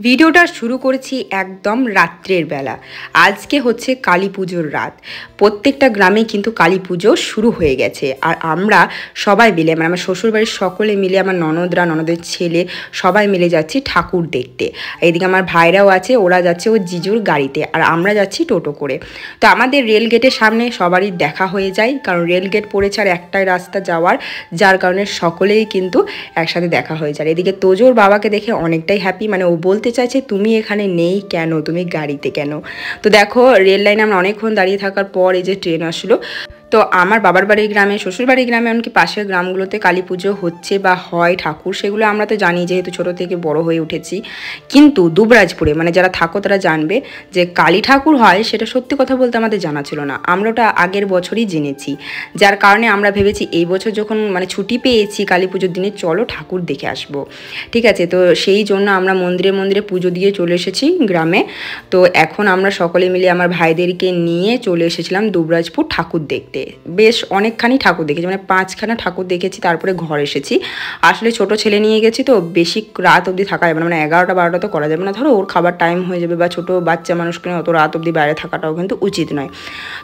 ভিডিওটা শুরু করেছি একদম রাত্রের বেলা। আজকে হচ্ছে কালী পুজোর রাত। প্রত্যেকটা গ্রামে কিন্তু কালী পুজো শুরু হয়ে গেছে। আর আমরা সবাই মিলে মানে আমার শ্বশুরবাড়ির সকলে মিলে, আমার ননদরা, ননদের ছেলে সবাই মিলে যাচ্ছি ঠাকুর দেখতে। এইদিকে আমার ভাইরাও আছে, ওরা যাচ্ছে ও জিজুর গাড়িতে, আর আমরা যাচ্ছি টোটো করে। তো আমাদের রেল গেটের সামনে সবারই দেখা হয়ে যায়, কারণ রেল গেট পড়েছে আর একটাই রাস্তা যাওয়ার, যার কারণে সকলেই কিন্তু একসাথে দেখা হয়ে যায়। এদিকে তোজোর বাবাকে দেখে অনেকটাই হ্যাপি, মানে ও বলতে চাইছে তুমি এখানে নেই কেন, তুমি গাড়িতে কেন। তো দেখো রেল লাইনে আমরা অনেকক্ষণ দাঁড়িয়ে থাকার পর এই যে ট্রেন আসলো। তো আমার বাবার বাড়ির গ্রামে, শ্বশুর বাড়ির গ্রামে, এমনকি পাশের গ্রামগুলোতে কালী পুজো হচ্ছে বা হয় ঠাকুর, সেগুলো আমরা তো জানি যেহেতু ছোটো থেকে বড় হয়ে উঠেছি। কিন্তু দুবরাজপুরে মানে যারা থাকো তারা জানবে যে কালী ঠাকুর হয়, সেটা সত্যি কথা বলতে আমাদের জানা ছিল না। আমরা ওটা আগের বছরই জেনেছি, যার কারণে আমরা ভেবেছি এই বছর যখন মানে ছুটি পেয়েছি কালী পুজোর দিনে, চলো ঠাকুর দেখে আসবো। ঠিক আছে, তো সেই জন্য আমরা মন্দিরে মন্দিরে পুজো দিয়ে চলে এসেছি গ্রামে। তো এখন আমরা সকলে মিলে আমার ভাইদেরকে নিয়ে চলে এসেছিলাম দুবরাজপুর ঠাকুর দেখতে। বেশ অনেকখানি ঠাকুর দেখেছি, মানে 5খানা ঠাকুর দেখেছি, তারপরে ঘর এসেছি। আসলে ছোট ছেলে নিয়ে গেছি তো বেশি রাত অবধি থাকা যাবে না, মানে 11টা-12টা তো করা যাবে না, ধরো ওর খাবার টাইম হয়ে যাবে, বা ছোটো বাচ্চা মানুষকে অত রাত অবধি বাইরে থাকাটাও কিন্তু উচিত নয়।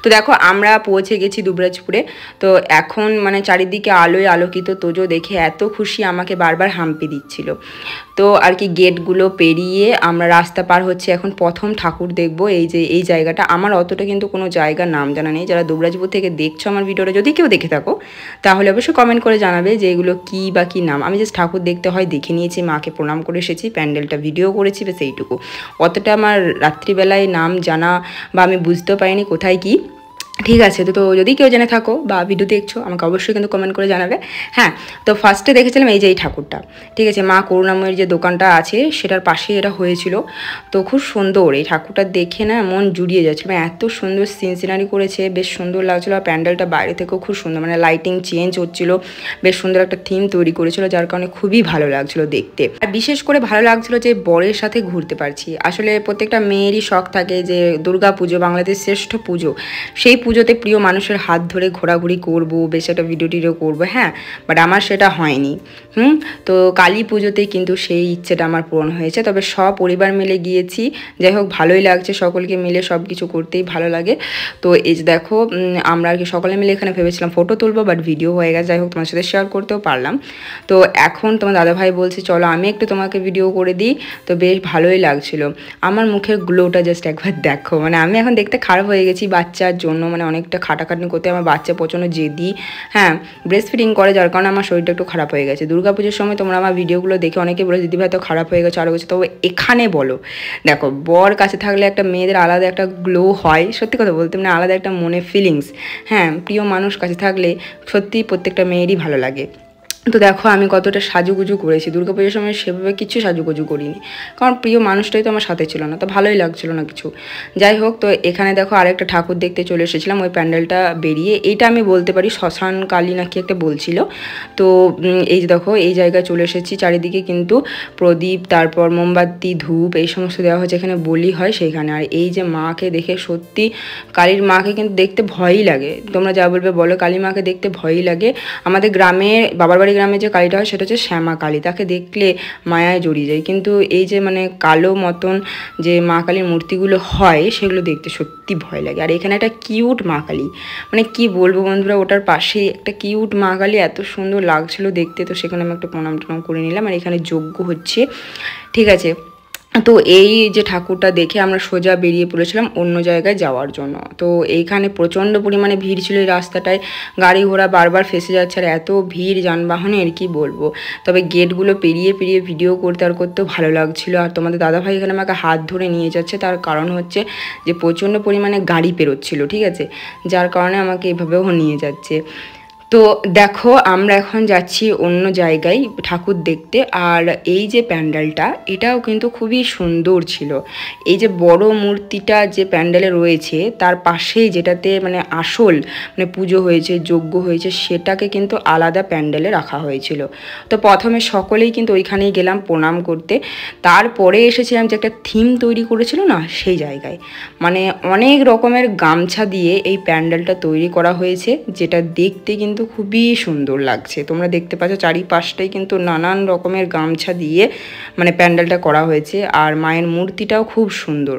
তো দেখো আমরা পৌঁছে গেছি দুবরাজপুরে। তো এখন মানে চারিদিকে আলোয় আলোকিত। তোজো দেখে এত খুশি, আমাকে বারবার হাম্পি দিচ্ছিল। তো আর কি গেটগুলো পেরিয়ে আমরা রাস্তা পার হচ্ছে, এখন প্রথম ঠাকুর দেখবো। এই যে এই জায়গাটা, আমার অতটা কিন্তু কোনো জায়গার নাম জানা নেই। যারা দুবরাজপুর থেকে দেখছো আমার ভিডিওটা, যদি কেউ দেখে থাকো তাহলে অবশ্যই কমেন্ট করে জানাবে যে এগুলো কী বা কী নাম। আমি জাস্ট ঠাকুর দেখতে হয় দেখে নিয়েছি, মাকে প্রণাম করে এসেছি, প্যান্ডেলটা ভিডিও করেছি, বেশ এইটুকু। অতটা আমার রাত্রিবেলায় নাম জানা বা আমি বুঝতেও পারিনি কোথায় কী। ঠিক আছে, তো যদি কেউ জেনে থাকো বা ভিডিও দেখছো আমাকে অবশ্যই কিন্তু কমেন্ট করে জানাবে। হ্যাঁ, তো ফার্স্টে দেখেছিলাম এই যে এই ঠাকুরটা। ঠিক আছে, মা করুণাময়ীর যে দোকানটা আছে সেটার পাশেই এটা হয়েছিল। তো খুব সুন্দর এই ঠাকুরটা দেখে না মন জুড়িয়ে যাচ্ছিল, মানে এত সুন্দর সিনারি করেছে, বেশ সুন্দর লাগছিলো। আর প্যান্ডেলটা বাইরে থেকেও খুব সুন্দর, মানে লাইটিং চেঞ্জ হচ্ছিলো, বেশ সুন্দর একটা থিম তৈরি করেছিল, যার কারণে খুবই ভালো লাগছিলো দেখতে। আর বিশেষ করে ভালো লাগছিলো যে বরের সাথে ঘুরতে পারছি। আসলে প্রত্যেকটা মেয়েরই শখ থাকে যে দুর্গা পুজো বাংলাদেশের শ্রেষ্ঠ পুজো, সেই পুজোতে প্রিয় মানুষের হাত ধরে ঘোরাঘুরি করবো, বেশ একটা ভিডিও টিডিও করবো। হ্যাঁ, বাট আমার সেটা হয়নি। তো কালী পুজোতেই কিন্তু সেই ইচ্ছেটা আমার পূরণ হয়েছে। তবে সপরিবার মিলে গিয়েছি, যাই হোক ভালোই লাগছে, সকলকে মিলে সব কিছু করতেই ভালো লাগে। তো এই যে দেখো আমরা আর কি সকলে মিলে এখানে ভেবেছিলাম ফটো তুলবো, বাট ভিডিও হয়ে গেছে, যাই হোক তোমার সাথে শেয়ার করতেও পারলাম। তো এখন তোমার দাদাভাই বলছে চলো আমি একটু তোমাকে ভিডিও করে দিই। তো বেশ ভালোই লাগছিল। আমার মুখের গ্লোটা জাস্ট একবার দেখো, মানে আমি এখন দেখতে খারাপ হয়ে গেছি বাচ্চার জন্য, মানে অনেকটা খাটাখাটনি করতে। আমার বাচ্চা প্রচণ্ড জেদি, হ্যাঁ ব্রেস্ট ফিডিং করে, যার কারণে আমার শরীরটা একটু খারাপ হয়ে গেছে। দুর্গাপুজোর সময় তোমরা আমার ভিডিওগুলো দেখে অনেকে বলে দিদিভাই তো খারাপ হয়ে গেছে, আরও গেছে। তবে এখানে বলো, দেখো বর কাছে থাকলে একটা মেয়েদের আলাদা একটা গ্লো হয়, সত্যি কথা বলতে, মানে আলাদা একটা মনে ফিলিংস। হ্যাঁ, প্রিয় মানুষ কাছে থাকলে সত্যিই প্রত্যেকটা মেয়েরই ভালো লাগে। তো দেখো আমি কতটা সাজুগুজু করেছি, দুর্গাপুজোর সময় সেভাবে কিছু সাজুগুজু করিনি, কারণ প্রিয় মানুষটাই তো আমার সাথে ছিল না, তো ভালোই লাগছিলো না কিছু। যাই হোক, তো এখানে দেখো আরেকটা ঠাকুর দেখতে চলে এসেছিলাম ওই প্যান্ডেলটা বেরিয়ে। এইটা আমি বলতে পারি শ্মশান কালী নাকি একটা বলছিল। তো এই যে দেখো এই জায়গায় চলে এসেছি, চারিদিকে কিন্তু প্রদীপ, তারপর মোমবাতি, ধূপ এই সমস্ত দেওয়া হয়েছে, এখানে বলি হয় সেইখানে। আর এই যে মাকে দেখে সত্যি, কালীর মাকে কিন্তু দেখতে ভয়ই লাগে, তোমরা যা বলবে বলো, কালী মাকে দেখতে ভয়ই লাগে। আমাদের গ্রামে বাবার বাড়ি গ্রামে যে কালীটা হয় সেটা হচ্ছে শ্যামা কালী, তাকে দেখলে মায়ায় জড়িয়ে যায়। কিন্তু এই যে মানে কালো মতন যে মা কালীর মূর্তিগুলো হয় সেগুলো দেখতে সত্যি ভয় লাগে। আর এখানে একটা কিউট মা কালী, মানে কি বলবো বন্ধুরা, ওটার পাশে একটা কিউট মা কালী, এত সুন্দর লাগছিল দেখতে। তো সেখানে আমি একটা প্রণাম টনাম করে নিলাম। আর এখানে যজ্ঞ হচ্ছে, ঠিক আছে। তো এই যে ঠাকুরটা দেখে আমরা সোজা বেরিয়ে পড়েছিলাম অন্য জায়গায় যাওয়ার জন্য। তো এইখানে প্রচণ্ড পরিমাণে ভিড় ছিল, এই রাস্তাটায় গাড়ি ঘোড়া বারবার ফেসে যাচ্ছে, আর এত ভিড় যানবাহনের কি বলবো। তবে গেটগুলো পেরিয়ে পেরিয়ে ভিডিও করতে আর করতেও ভালো লাগছিলো। আর তোমাদের দাদাভাই এখানে আমাকে হাত ধরে নিয়ে যাচ্ছে, তার কারণ হচ্ছে যে প্রচণ্ড পরিমাণে গাড়ি পেরোচ্ছিলো, ঠিক আছে, যার কারণে আমাকে এভাবেও নিয়ে যাচ্ছে। তো দেখো আমরা এখন যাচ্ছি অন্য জায়গায় ঠাকুর দেখতে। আর এই যে প্যান্ডেলটা, এটাও কিন্তু খুবই সুন্দর ছিল। এই যে বড় মূর্তিটা যে প্যান্ডেলে রয়েছে, তার পাশেই যেটাতে মানে আসল মানে পুজো হয়েছে, যজ্ঞ হয়েছে, সেটাকে কিন্তু আলাদা প্যান্ডেলে রাখা হয়েছিল। তো প্রথমে সকলেই কিন্তু ওইখানেই গেলাম প্রণাম করতে, তারপরে এসেছিলাম যে একটা থিম তৈরি করেছিল না সেই জায়গায়, মানে অনেক রকমের গামছা দিয়ে এই প্যান্ডেলটা তৈরি করা হয়েছে, যেটা দেখতে কিন্তু কিন্তু খুবই সুন্দর লাগছে। তোমরা দেখতে পাচ্ছ চারিপাশটাই কিন্তু নানান রকমের গামছা দিয়ে মানে প্যান্ডেলটা করা হয়েছে, আর মায়ের মূর্তিটাও খুব সুন্দর।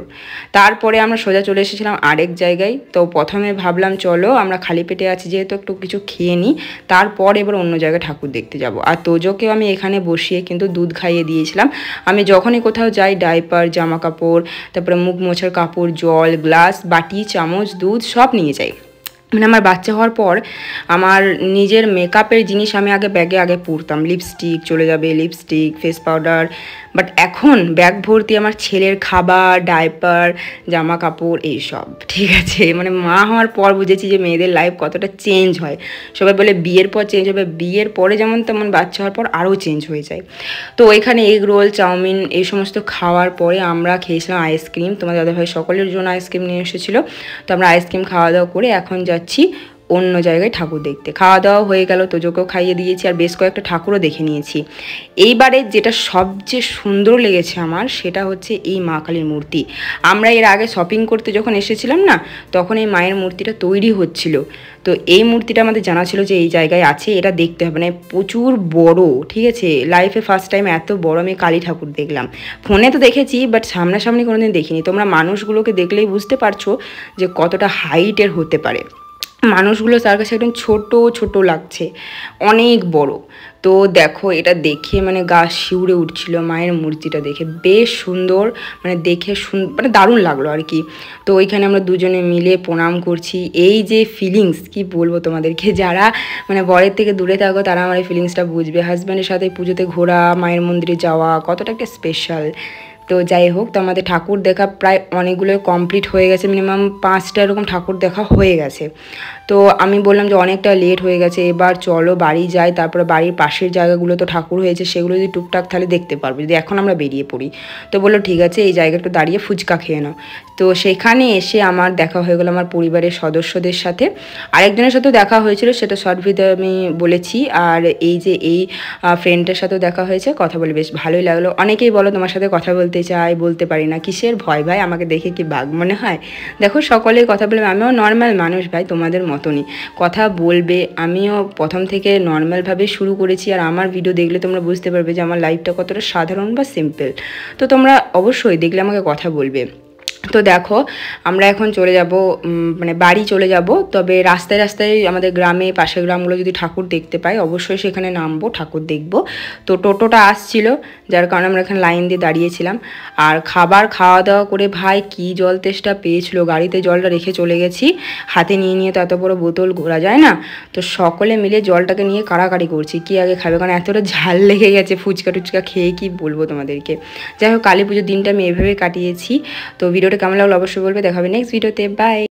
তারপরে আমরা সোজা চলে এসেছিলাম আরেক জায়গায়। তো প্রথমে ভাবলাম চলো আমরা খালি পেটে আছি যেহেতু একটু কিছু খেয়ে নিই, তারপর এবার অন্য জায়গায় ঠাকুর দেখতে যাব। আর তোজোকেও আমি এখানে বসিয়ে কিন্তু দুধ খাইয়ে দিয়েছিলাম। আমি যখনই কোথাও যাই ডাইপার, জামা কাপড়, তারপরে মুখ মোছার কাপড়, জল, গ্লাস, বাটি, চামচ, দুধ সব নিয়ে যাই। মানে আমার বাচ্চা হওয়ার পর আমার নিজের মেকআপের জিনিস আমি ব্যাগে পরতাম, লিপস্টিক চলে যাবে, লিপস্টিক, ফেস পাউডার, বাট এখন ব্যাগ ভর্তি আমার ছেলের খাবার, ডাইপার, জামা কাপড় এইসব। ঠিক আছে, মানে মা হওয়ার পর বুঝেছি যে মেয়েদের লাইফ কতটা চেঞ্জ হয়। সবাই বলে বিয়ের পর চেঞ্জ হবে, বিয়ের পরে যেমন তেমন বাচ্চা হওয়ার পর আরও চেঞ্জ হয়ে যায়। তো এখানে এগ রোল, চাউমিন এই সমস্ত খাওয়ার পরে আমরা খেয়েছিলাম আইসক্রিম। তোমার দাদাভাই সকলের জন্য আইসক্রিম নিয়ে এসেছিলো। তো আমরা আইসক্রিম খাওয়া দাওয়া করে এখন যাচ্ছি অন্য জায়গায় ঠাকুর দেখতে। খাওয়া দাওয়া হয়ে গেল, তোজোকেও খাইয়ে দিয়েছি, আর বেশ কয়েকটা ঠাকুরও দেখে নিয়েছি। এইবারে যেটা সবচেয়ে সুন্দর লেগেছে আমার সেটা হচ্ছে এই মা কালীর মূর্তি। আমরা এর আগে শপিং করতে যখন এসেছিলাম না, তখন এই মায়ের মূর্তিটা তৈরি হচ্ছিল। তো এই মূর্তিটা আমাদের জানা ছিল যে এই জায়গায় আছে, এটা দেখতে হবে, মানে প্রচুর বড়। ঠিক আছে, লাইফে ফার্স্ট টাইম এত বড় আমি কালী ঠাকুর দেখলাম। ফোনে তো দেখেছি বাট সামনাসামনি কোনোদিন দেখিনি। তোমরা মানুষগুলোকে দেখলেই বুঝতে পারছো যে কতটা হাইটের হতে পারে। মানুষগুলো তার কাছে একদম ছোট ছোট লাগছে, অনেক বড়। তো দেখো এটা দেখে মানে গা শিউরে উঠছিল, মায়ের মূর্তিটা দেখে বেশ সুন্দর, মানে দেখে মানে দারুণ লাগলো আর কি। তো ওইখানে আমরা দুজনে মিলে প্রণাম করছি। এই যে ফিলিংস কি বলবো তোমাদেরকে, যারা মানে বরের থেকে দূরে থাকো তারা আমার এই ফিলিংসটা বুঝবে। হাজব্যান্ডের সাথে পুজোতে ঘোরা, মায়ের মন্দিরে যাওয়া কতটা একটা স্পেশাল। তো যাই হোক, তো আমাদের ঠাকুর দেখা প্রায় অনেকগুলো কমপ্লিট হয়ে গেছে, মিনিমাম 5টা এরকম ঠাকুর দেখা হয়ে গেছে। তো আমি বললাম যে অনেকটা লেট হয়ে গেছে, এবার চলো বাড়ি যাই, তারপরে বাড়ির পাশের জায়গাগুলো তো ঠাকুর হয়েছে, সেগুলো যদি টুকটাক তাহলে দেখতে পারবো যদি এখন আমরা বেরিয়ে পড়ি। তো বললো ঠিক আছে, এই জায়গাটা দাঁড়িয়ে ফুচকা খেয়ে নাও। তো সেখানে এসে আমার দেখা হয়ে গেলো আমার পরিবারের সদস্যদের সাথে। আরেকজনের সাথেও দেখা হয়েছিল, সেটা শর্ট ভিডিও আমি বলেছি। আর এই যে এই ফ্রেন্ডের সাথেও দেখা হয়েছে, কথা বলে বেশ ভালোই লাগলো। অনেকেই বলো তোমার সাথে কথা বলতে চাই, বলতে পারি না, কিসের ভয় ভাই? আমাকে দেখে কি বাঘ মনে হয়? দেখো সকলেই কথা বলবে, আমিও নর্মাল মানুষ ভাই, তোমাদের মতনই কথা বলবে। আমিও প্রথম থেকে নর্মালভাবে শুরু করেছি, আর আমার ভিডিও দেখলে তোমরা বুঝতে পারবে যে আমার লাইফটা কতটা সাধারণ বা সিম্পল। তো তোমরা অবশ্যই দেখলে আমাকে কথা বলবে। তো দেখো আমরা এখন চলে যাব, মানে বাড়ি চলে যাব। তবে রাস্তায় রাস্তায় আমাদের গ্রামে, পাশের গ্রামগুলো যদি ঠাকুর দেখতে পাই অবশ্যই সেখানে নামবো, ঠাকুর দেখব। তো টোটোটা আসছিল, যার কারণে আমরা এখানে লাইন দিয়ে দাঁড়িয়েছিলাম। আর খাওয়া দাওয়া করে ভাই কি জল তেষ্টা পেয়েছিল, গাড়িতে জলটা রেখে চলে গেছি, হাতে নিয়ে নিয়ে তো এত বড় বোতল ঘোরা যায় না। তো সকলে মিলে জলটাকে নিয়ে কাড়াকাড়ি করছি কি আগে খাবে, কারণ এতটা ঝাল লেগে গেছে ফুচকা টুচকা খেয়ে, কি বলবো তোমাদেরকে। যাই হোক, কালী পুজোর দিনটা আমি এভাবে কাটিয়েছি। তো ভিডিওটা কেমন লাগলো অবশ্যই বলবে, দেখা হবে নেক্সট ভিডিওতে, বাই।